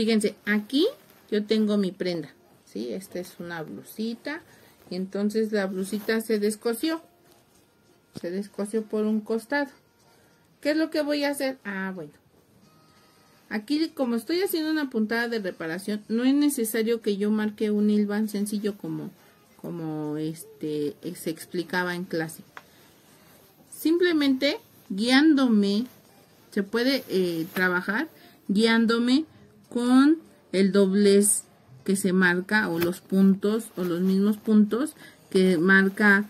Fíjense, aquí yo tengo mi prenda, ¿sí? Esta es una blusita. Y entonces la blusita se descosió. Se descosió por un costado. ¿Qué es lo que voy a hacer? Ah, bueno. Aquí, como estoy haciendo una puntada de reparación, no es necesario que yo marque un hilván sencillo como se explicaba en clase. Simplemente guiándome, se puede trabajar guiándome con el doblez que se marca, o los puntos, o los mismos puntos que marca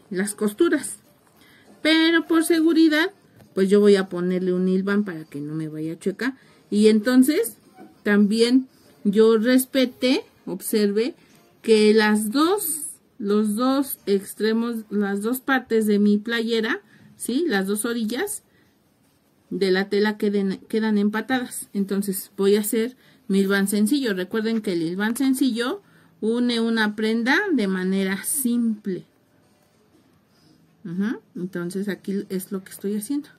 las costuras. Pero por seguridad, pues yo voy a ponerle un hilván para que no me vaya chueca. Y entonces también yo respete, observe que los dos extremos, las dos partes de mi playera, ¿sí? Las dos orillas de la tela quedan empatadas. Entonces voy a hacer mi hilván sencillo. Recuerden que el hilván sencillo une una prenda de manera simple. Entonces aquí es lo que estoy haciendo,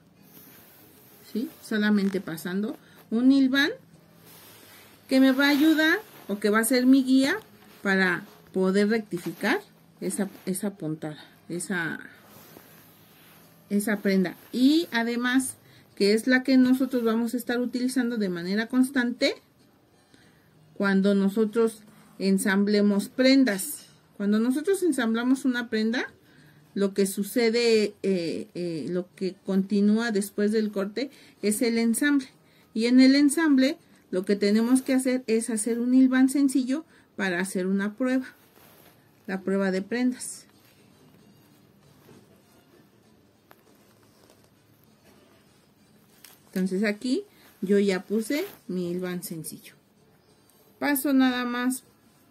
¿sí? Solamente pasando un hilván que me va a ayudar, o que va a ser mi guía para poder rectificar esa puntada, esa prenda. Y además, que es la que nosotros vamos a estar utilizando de manera constante cuando nosotros ensamblemos prendas. Cuando nosotros ensamblamos una prenda, lo que sucede, lo que continúa después del corte es el ensamble. Y en el ensamble lo que tenemos que hacer es hacer un hilván sencillo para hacer una prueba, la prueba de prendas. Entonces aquí yo ya puse mi hilván sencillo. Paso nada más,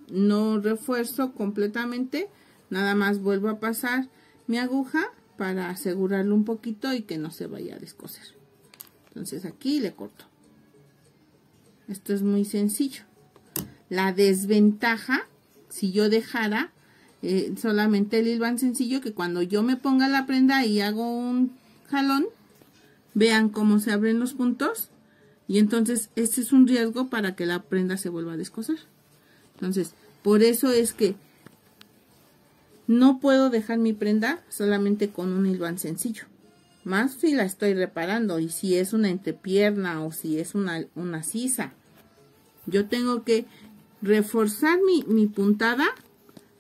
no refuerzo completamente, nada más vuelvo a pasar mi aguja para asegurarlo un poquito y que no se vaya a descoser. Entonces aquí le corto. Esto es muy sencillo. La desventaja, si yo dejara solamente el hilván sencillo, que cuando yo me ponga la prenda y hago un jalón, vean cómo se abren los puntos, y entonces este es un riesgo para que la prenda se vuelva a descoser. Entonces, por eso es que no puedo dejar mi prenda solamente con un hilván sencillo. Más si la estoy reparando, y si es una entrepierna o si es una sisa. Yo tengo que reforzar mi puntada,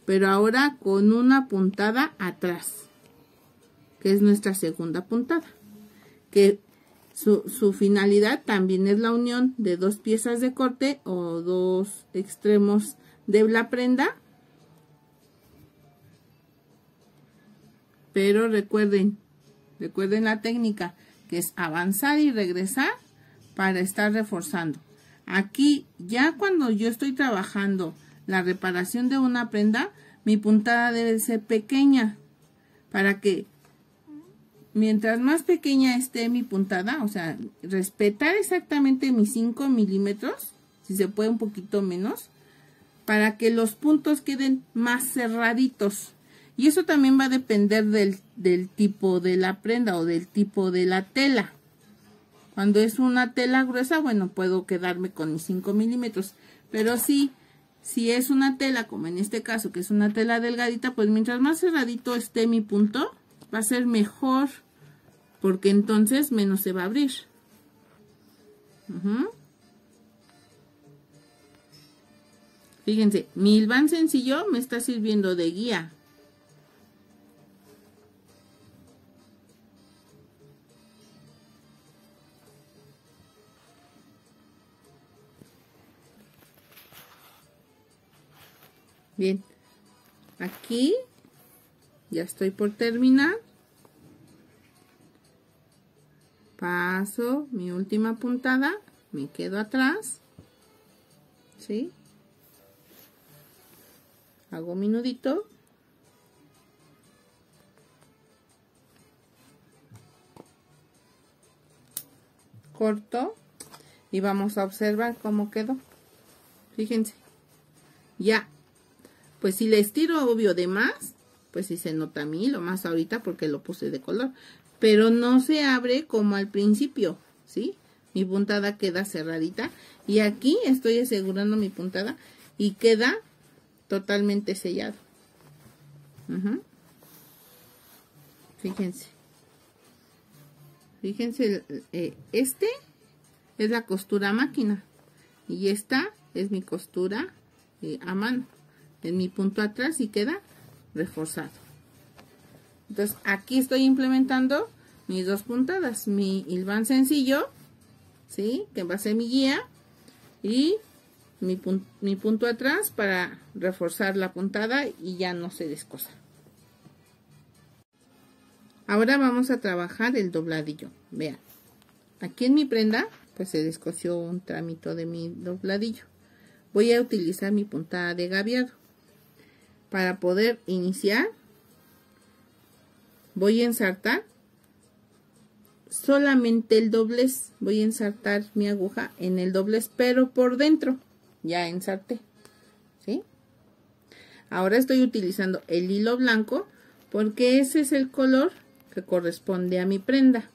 pero ahora con una puntada atrás, que es nuestra segunda puntada. Que su finalidad también es la unión de dos piezas de corte o dos extremos de la prenda. Pero recuerden la técnica, que es avanzar y regresar para estar reforzando. Aquí, ya cuando yo estoy trabajando la reparación de una prenda, mi puntada debe ser pequeña, para que mientras más pequeña esté mi puntada, o sea, respetar exactamente mis 5 milímetros, si se puede un poquito menos, para que los puntos queden más cerraditos. Y eso también va a depender del tipo de la prenda o del tipo de la tela. Cuando es una tela gruesa, bueno, puedo quedarme con mis 5 milímetros. Pero si es una tela, como en este caso, que es una tela delgadita, pues mientras más cerradito esté mi punto, va a ser mejor, porque entonces menos se va a abrir. Fíjense, mi hilván sencillo me está sirviendo de guía. Bien, aquí ya estoy por terminar. Paso mi última puntada, me quedo atrás, ¿sí? Hago mi nudito. Corto y vamos a observar cómo quedó. Fíjense, ya. Pues si le estiro obvio de más, pues sí se nota a mí lo más ahorita porque lo puse de color. Pero no se abre como al principio, ¿sí? mi puntada queda cerradita. Y aquí estoy asegurando mi puntada y queda totalmente sellado. Fíjense. Fíjense, este es la costura a máquina y esta es mi costura a mano en mi punto atrás y queda reforzado. Entonces aquí estoy implementando mis dos puntadas, mi hilván sencillo, ¿sí? Que va a ser mi guía, y mi punto atrás para reforzar la puntada y ya no se descosa. Ahora vamos a trabajar el dobladillo. Vean, aquí en mi prenda pues se descosió un tramito de mi dobladillo. Voy a utilizar mi puntada de gaviado. Para poder iniciar, voy a ensartar solamente el doblez. Voy a ensartar mi aguja en el doblez, pero por dentro. Ya ensarté, ¿sí? Ahora estoy utilizando el hilo blanco porque ese es el color que corresponde a mi prenda.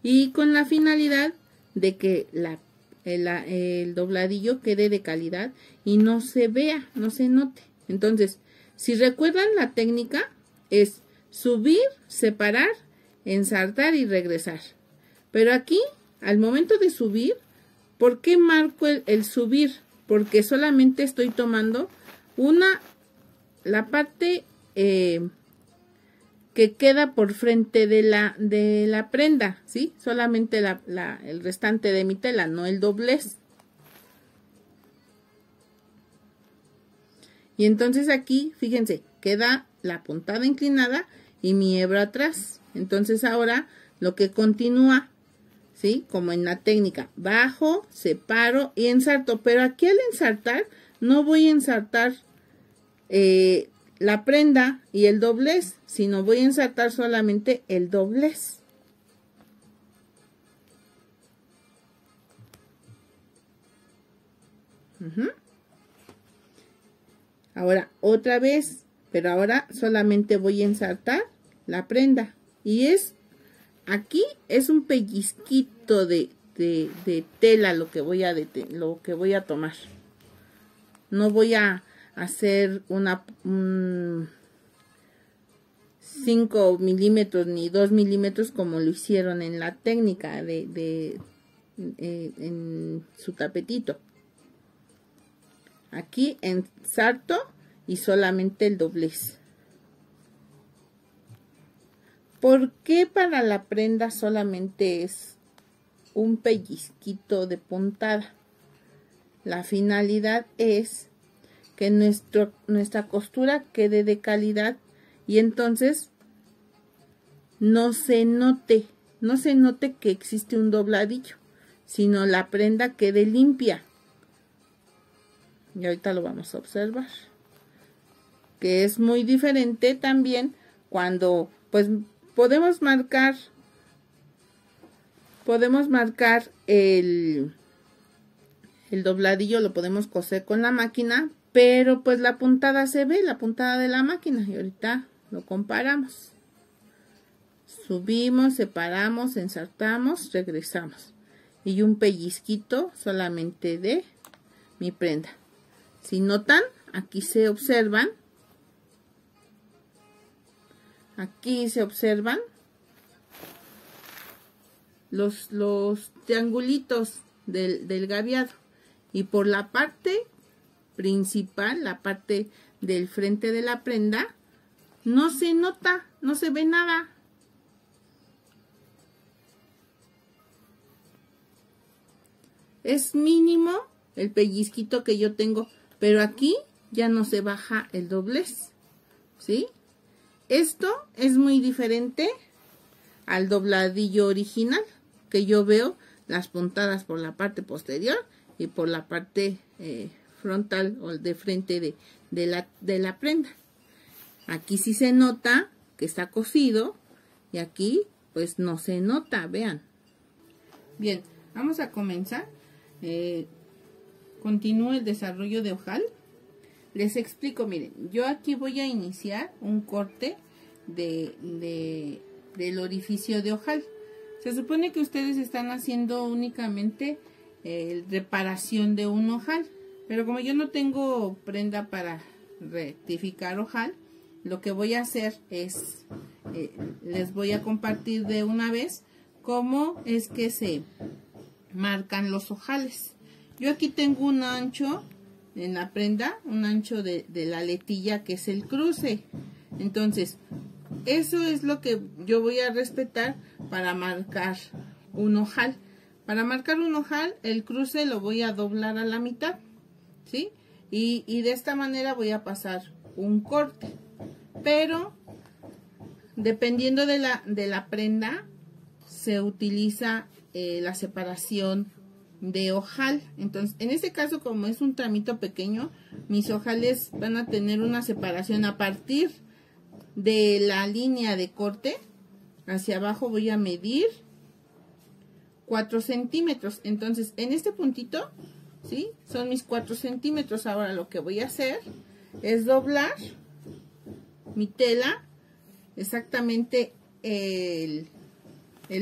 Y con la finalidad de que el dobladillo quede de calidad y no se vea, no se note. Entonces, si recuerdan, la técnica es subir, separar, ensartar y regresar. Pero aquí, al momento de subir, ¿por qué marco el subir? Porque solamente estoy tomando la parte que queda por frente de la prenda, ¿sí? Solamente el restante de mi tela, no el doblez. Y entonces aquí, fíjense, queda la puntada inclinada y mi hebra atrás. Entonces ahora lo que continúa, ¿sí? Como en la técnica, bajo, separo y ensarto. Pero aquí al ensartar, no voy a ensartar la prenda y el doblez, sino voy a ensartar solamente el doblez. Ahora otra vez, pero ahora solamente voy a ensartar la prenda. Y aquí es un pellizquito de tela lo que voy a tomar. No voy a hacer 5 milímetros ni 2 milímetros como lo hicieron en la técnica en su tapetito. Aquí ensarto y solamente el doblez. ¿Por qué para la prenda solamente es un pellizquito de puntada? La finalidad es que nuestra costura quede de calidad y entonces no se note que existe un dobladillo, sino la prenda quede limpia. Y ahorita lo vamos a observar, que es muy diferente también cuando pues podemos marcar el dobladillo, lo podemos coser con la máquina, pero pues la puntada se ve, la puntada de la máquina, y ahorita lo comparamos. Subimos, separamos, ensartamos, regresamos. Y un pellizquito solamente de mi prenda. Si notan, aquí se observan. Aquí se observan los triangulitos del gaviado. Y por la parte principal, la parte del frente de la prenda, no se nota, no se ve nada. Es mínimo el pellizquito que yo tengo, pero aquí ya no se baja el doblez, ¿sí? Esto es muy diferente al dobladillo original, que yo veo las puntadas por la parte posterior y por la parte frontal o de frente de la prenda. Aquí sí se nota que está cosido y aquí pues no se nota, vean. Bien, vamos a comenzar. Continúo el desarrollo de ojal. Les explico, miren, yo aquí voy a iniciar un corte del orificio de ojal. Se supone que ustedes están haciendo únicamente reparación de un ojal, pero como yo no tengo prenda para rectificar ojal, lo que voy a hacer es, les voy a compartir de una vez cómo es que se marcan los ojales. Yo aquí tengo un ancho en la prenda, un ancho de la letilla que es el cruce. Entonces, eso es lo que yo voy a respetar para marcar un ojal. Para marcar un ojal, el cruce lo voy a doblar a la mitad, ¿sí? Y de esta manera voy a pasar un corte. Pero, dependiendo de la prenda, se utiliza la separación de ojal. Entonces, en este caso, como es un tramito pequeño, mis ojales van a tener una separación a partir de la línea de corte. Hacia abajo voy a medir 4 centímetros. Entonces, en este puntito, ¿sí? Son mis 4 centímetros. Ahora lo que voy a hacer es doblar mi tela exactamente el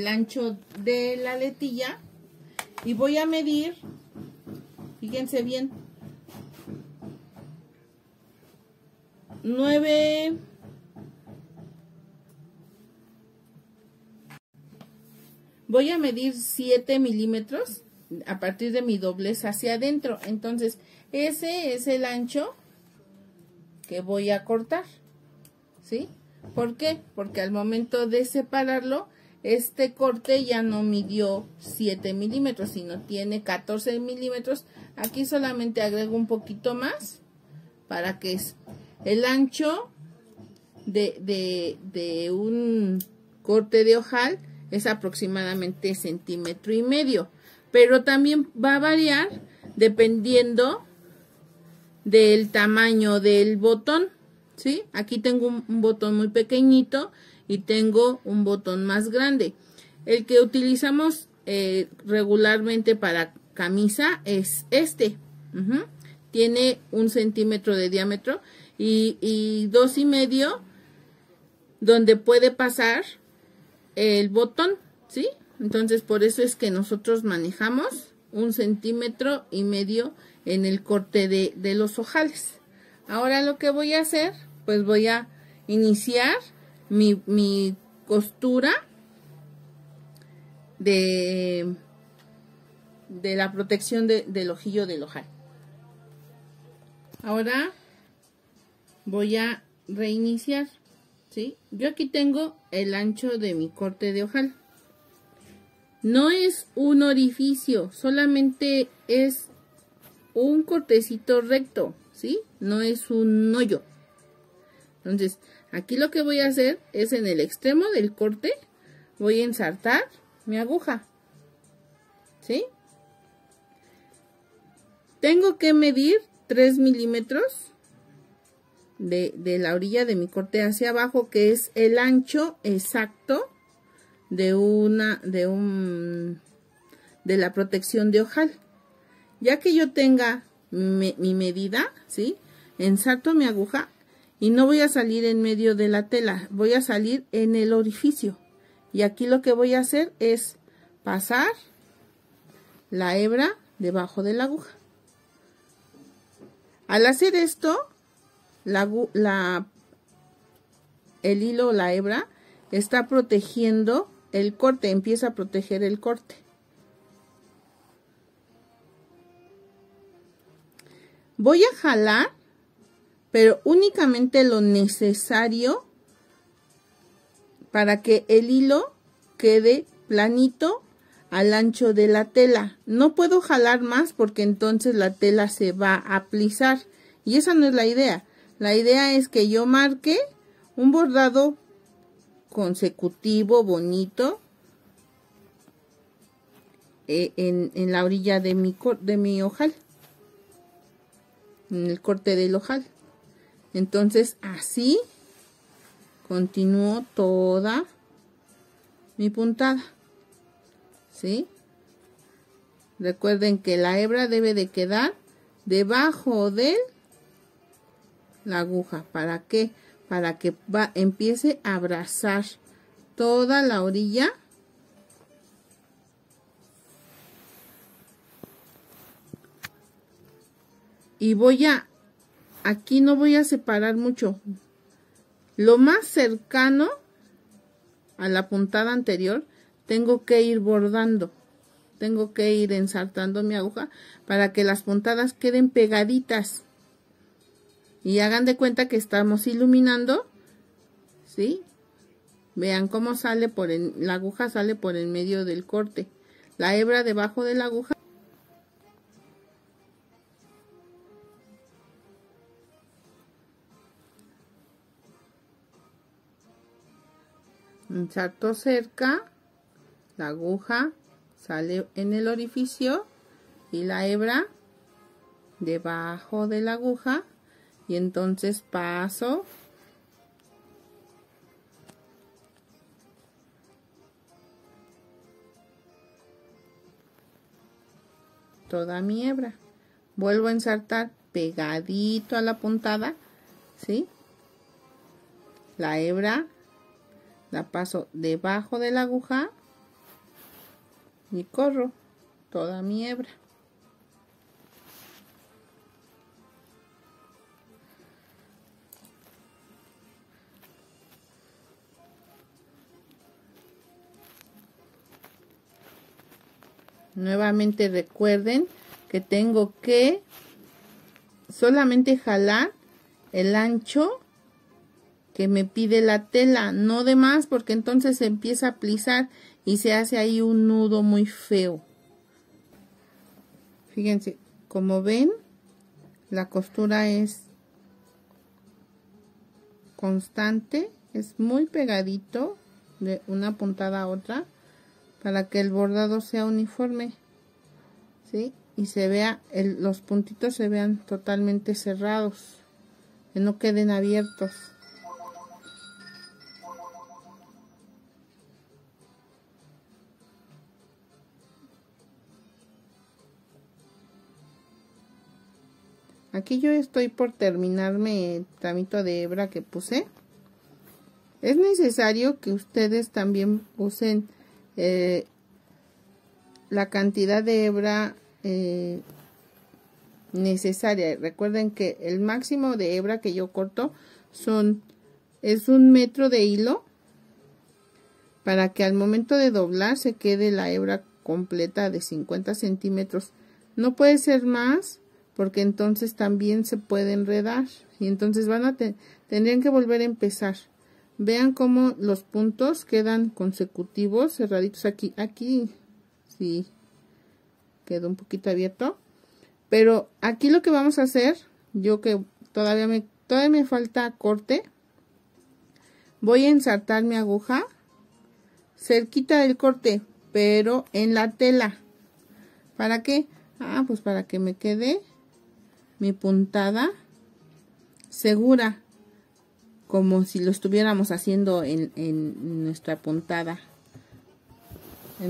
ancho de la letilla y voy a medir, fíjense bien, 9 voy a medir 7 milímetros a partir de mi doblez hacia adentro. Entonces ese es el ancho que voy a cortar, ¿sí? ¿Por qué? Porque al momento de separarlo, este corte ya no midió 7 milímetros, sino tiene 14 milímetros. Aquí solamente agrego un poquito más para que el ancho de un corte de ojal es aproximadamente 1,5 centímetros. Pero también va a variar dependiendo del tamaño del botón, ¿sí? Aquí tengo un botón muy pequeñito y tengo un botón más grande. El que utilizamos regularmente para camisa es este. Tiene 1 centímetro de diámetro y 2,5 donde puede pasar el botón, ¿sí? Entonces por eso es que nosotros manejamos 1,5 centímetros en el corte de los ojales. Ahora lo que voy a hacer, pues voy a iniciar mi costura de la protección del ojillo del ojal. Ahora voy a reiniciar, ¿sí? Yo aquí tengo el ancho de mi corte de ojal. No es un orificio, solamente es un cortecito recto, ¿sí? No es un hoyo. Entonces, aquí lo que voy a hacer es en el extremo del corte, voy a ensartar mi aguja, ¿sí? Tengo que medir 3 milímetros de la orilla de mi corte hacia abajo, que es el ancho exacto de la protección de ojal. Ya que yo tenga mi medida, ¿sí? Ensarto mi aguja y no voy a salir en medio de la tela, voy a salir en el orificio. Y aquí lo que voy a hacer es pasar la hebra debajo de la aguja. Al hacer esto, el hilo o la hebra está protegiendo el corte, empieza a proteger el corte. Voy a jalar, pero únicamente lo necesario para que el hilo quede planito al ancho de la tela. No puedo jalar más porque entonces la tela se va a plisar. Y esa no es la idea. La idea es que yo marque un bordado consecutivo, bonito, en la orilla de mi ojal. En el corte del ojal. Entonces así continúo toda mi puntada, ¿sí? Recuerden que la hebra debe de quedar debajo de la aguja. ¿Para qué? Para que empiece a abrazar toda la orilla y aquí no voy a separar mucho. Lo más cercano a la puntada anterior tengo que ir bordando. Tengo que ir ensartando mi aguja para que las puntadas queden pegaditas. Y hagan de cuenta que estamos iluminando, ¿sí? Vean cómo sale la aguja sale por en medio del corte. La hebra debajo de la aguja. Ensarto cerca, la aguja sale en el orificio y la hebra debajo de la aguja, y entonces paso toda mi hebra, vuelvo a ensartar pegadito a la puntada, ¿sí? La hebra la paso debajo de la aguja y corro toda mi hebra. Nuevamente recuerden que tengo que solamente jalar el ancho que me pide la tela, no de más, porque entonces se empieza a plisar y se hace ahí un nudo muy feo. Fíjense, como ven, la costura es constante, es muy pegadito de una puntada a otra para que el bordado sea uniforme, ¿sí? Y se vea, los puntitos se vean totalmente cerrados, que no queden abiertos. Aquí yo estoy por terminarme el tramito de hebra que puse. Es necesario que ustedes también usen la cantidad de hebra necesaria. Recuerden que el máximo de hebra que yo corto es 1 metro de hilo, para que al momento de doblar se quede la hebra completa de 50 centímetros. No puede ser más, porque entonces también se puede enredar y entonces tendrían que volver a empezar. Vean cómo los puntos quedan consecutivos, cerraditos. Aquí sí quedó un poquito abierto, pero aquí lo que vamos a hacer, yo que todavía me falta corte, voy a ensartar mi aguja cerquita del corte, pero en la tela. ¿Para qué? Pues para que me quede mi puntada segura, como si lo estuviéramos haciendo en nuestra puntada, de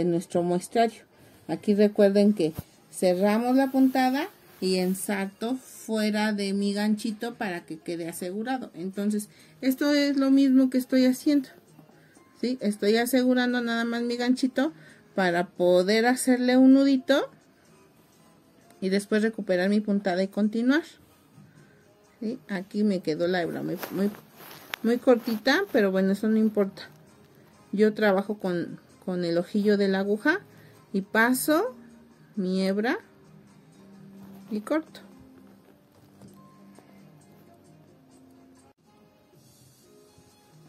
nuestro muestrario. Aquí recuerden que cerramos la puntada y ensarto fuera de mi ganchito para que quede asegurado. Entonces esto es lo mismo que estoy haciendo, ¿sí? Estoy asegurando nada más mi ganchito para poder hacerle un nudito y después recuperar mi puntada y continuar, ¿sí? Aquí me quedó la hebra muy cortita, pero bueno, eso no importa. Yo trabajo con el ojillo de la aguja y paso mi hebra y corto.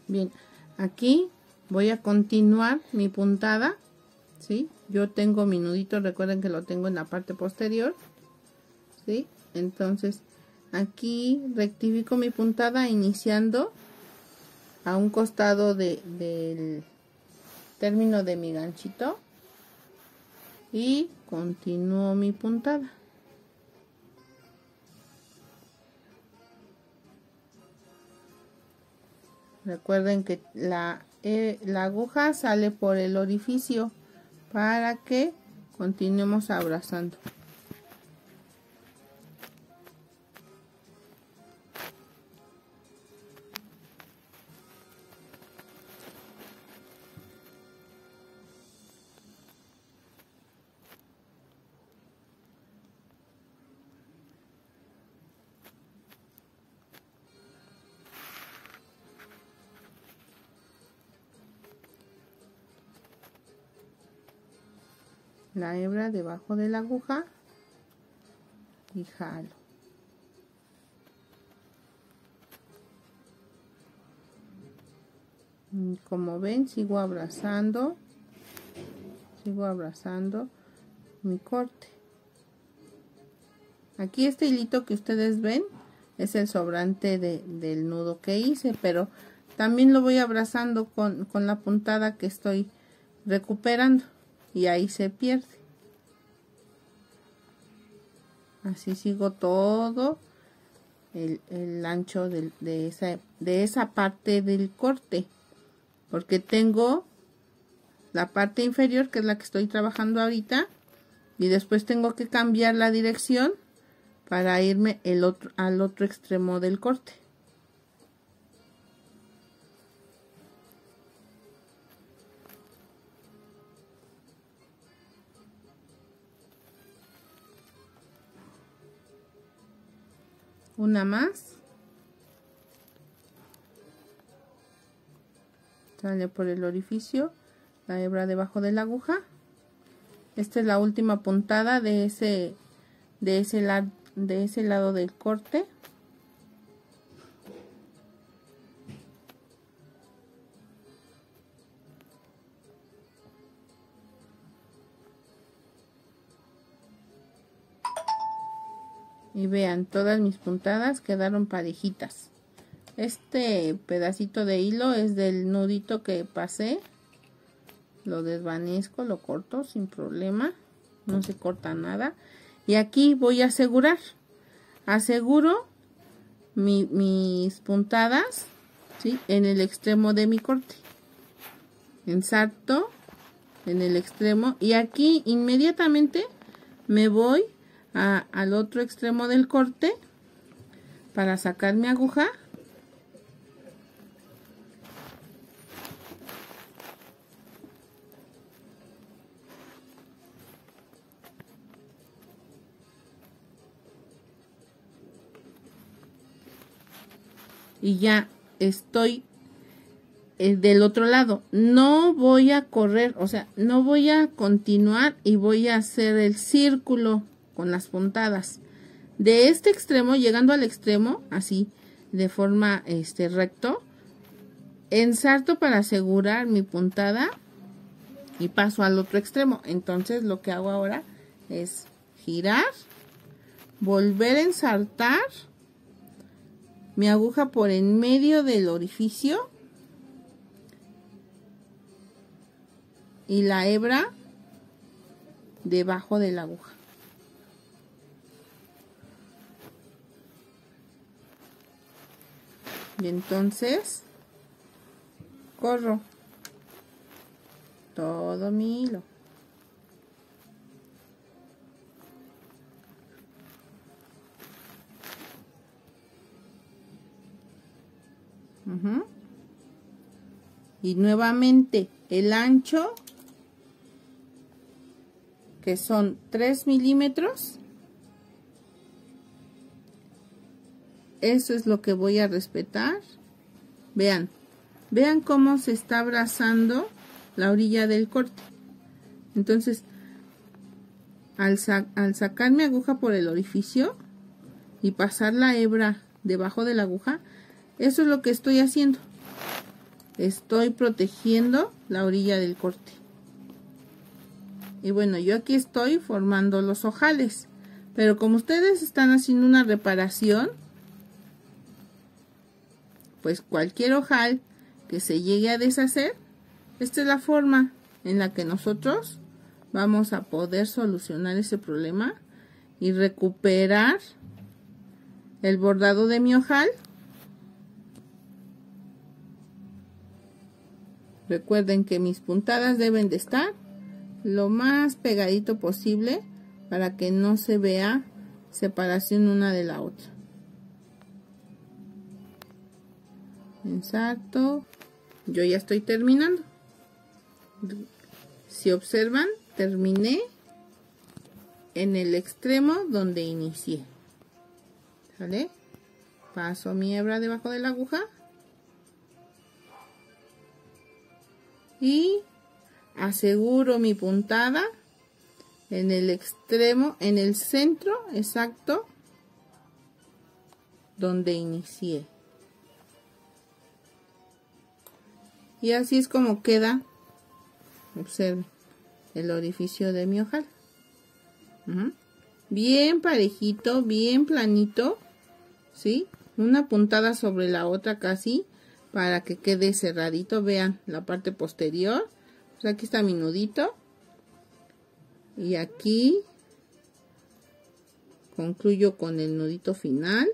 Bien, aquí voy a continuar mi puntada, ¿sí? Yo tengo mi nudito, recuerden que lo tengo en la parte posterior, ¿sí? Entonces aquí rectifico mi puntada iniciando a un costado del término de mi ganchito y continúo mi puntada. Recuerden que la aguja sale por el orificio para que continuemos abrazando. la hebra debajo de la aguja y jalo. Como ven, sigo abrazando mi corte. Aquí este hilito que ustedes ven es el sobrante del nudo que hice, pero también lo voy abrazando con la puntada que estoy recuperando y ahí se pierde. Así sigo todo el ancho de esa parte del corte, porque tengo la parte inferior, que es la que estoy trabajando ahorita, y después tengo que cambiar la dirección para irme al otro extremo del corte. Una más. Sale por el orificio la hebra debajo de la aguja. Esta es la última puntada de ese lado del corte. Y vean, todas mis puntadas quedaron parejitas. Este pedacito de hilo es del nudito que pasé. Lo desvanezco, lo corto sin problema. No se corta nada. Y aquí voy a asegurar. Aseguro mis puntadas, ¿sí?, en el extremo de mi corte. Ensarto en el extremo. Y aquí inmediatamente me voy al otro extremo del corte para sacar mi aguja. Y ya estoy del otro lado. No voy a correr, o sea, no voy a continuar y voy a hacer el círculo con las puntadas. De este extremo, llegando al extremo, así, de forma recto, ensarto para asegurar mi puntada y paso al otro extremo. Entonces lo que hago ahora es girar, volver a ensartar mi aguja por en medio del orificio y la hebra debajo de la aguja. Y entonces corro todo mi hilo. Y nuevamente el ancho, que son 3 milímetros, eso es lo que voy a respetar. Vean cómo se está abrazando la orilla del corte. Entonces al sacar mi aguja por el orificio y pasar la hebra debajo de la aguja, eso es lo que estoy haciendo. Estoy protegiendo la orilla del corte. Y bueno, yo aquí estoy formando los ojales, pero como ustedes están haciendo una reparación, pues cualquier ojal que se llegue a deshacer, esta es la forma en la que nosotros vamos a poder solucionar ese problema y recuperar el bordado de mi ojal. Recuerden que mis puntadas deben de estar lo más pegadito posible para que no se vea separación una de la otra. Ensarto. Yo ya estoy terminando. Si observan, terminé en el extremo donde inicié. ¿Sale? Paso mi hebra debajo de la aguja y aseguro mi puntada en el extremo, en el centro exacto donde inicié. Y así es como queda, observen, el orificio de mi ojal. Bien parejito, bien planito, ¿sí? Una puntada sobre la otra casi, para que quede cerradito. Vean la parte posterior. Pues aquí está mi nudito. Y aquí concluyo con el nudito final.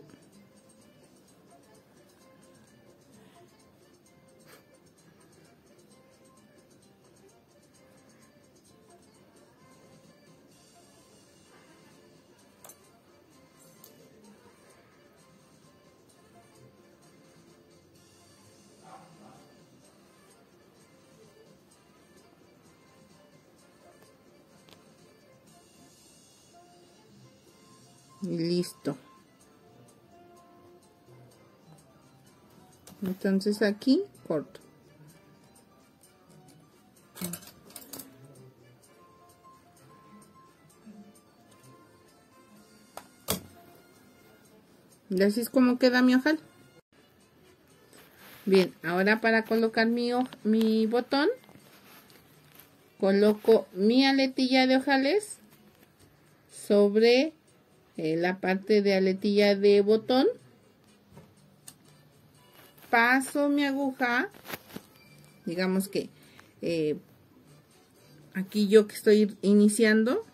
Y listo. Entonces aquí corto. Y así es como queda mi ojal. Bien, ahora para colocar mi botón, coloco mi aletilla de ojales sobre la parte de aletilla de botón. Paso mi aguja, digamos que aquí yo que estoy iniciando,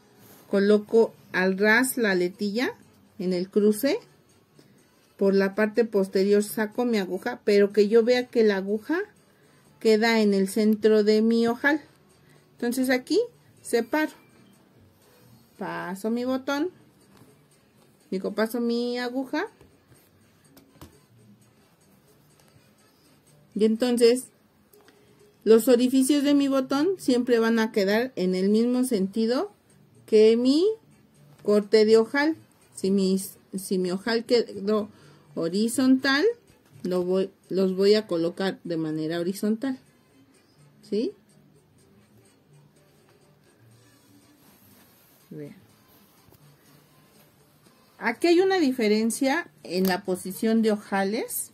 coloco al ras la aletilla en el cruce. Por la parte posterior saco mi aguja, pero que yo vea que la aguja queda en el centro de mi ojal. Entonces aquí separo, paso mi botón, paso mi aguja, y entonces los orificios de mi botón siempre van a quedar en el mismo sentido que mi corte de ojal. Si mi ojal quedó horizontal, los voy a colocar de manera horizontal, ¿sí? Vean. Aquí hay una diferencia en la posición de ojales,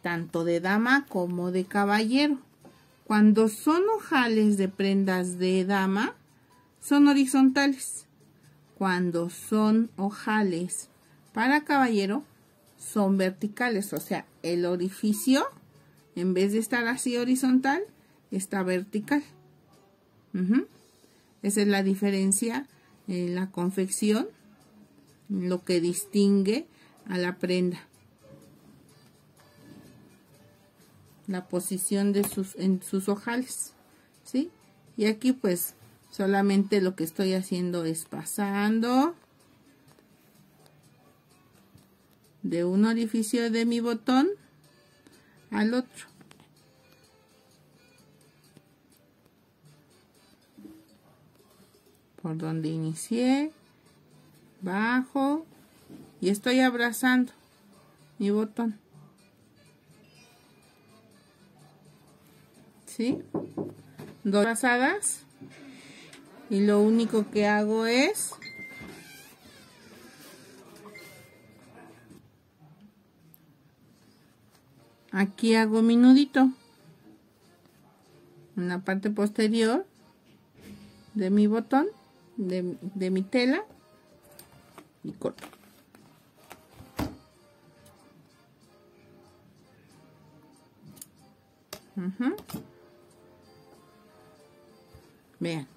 tanto de dama como de caballero. Cuando son ojales de prendas de dama, son horizontales. Cuando son ojales para caballero, son verticales. O sea, el orificio, en vez de estar así horizontal, está vertical. Esa es la diferencia en la confección, lo que distingue a la prenda. La posición de en sus ojales, ¿sí? Y aquí pues solamente lo que estoy haciendo es pasando de un orificio de mi botón al otro. Por donde inicié, bajo y estoy abrazando mi botón. ¿Sí? Dos abrazadas y lo único que hago es aquí hago mi nudito en la parte posterior de mi botón, de mi tela, y corto. Vean,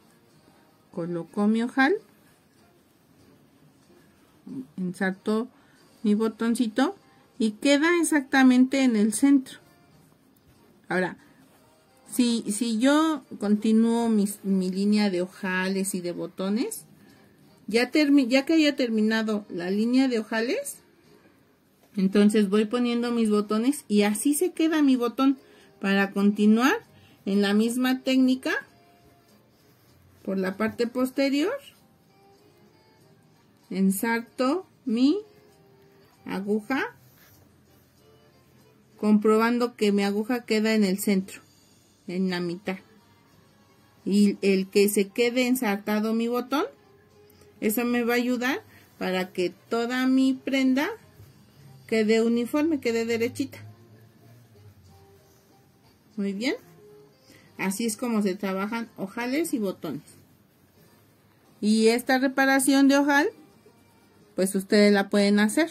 coloco mi ojal, inserto mi botoncito y queda exactamente en el centro. Ahora, si yo continúo mi línea de ojales y de botones, ya que haya terminado la línea de ojales, entonces voy poniendo mis botones y así se queda mi botón para continuar en la misma técnica. Por la parte posterior, ensarto mi aguja, comprobando que mi aguja queda en el centro, en la mitad. y el que se quede ensartado mi botón, eso me va a ayudar para que toda mi prenda quede uniforme, quede derechita. Muy bien. Así es como se trabajan ojales y botones. Y esta reparación de ojal, pues ustedes la pueden hacer.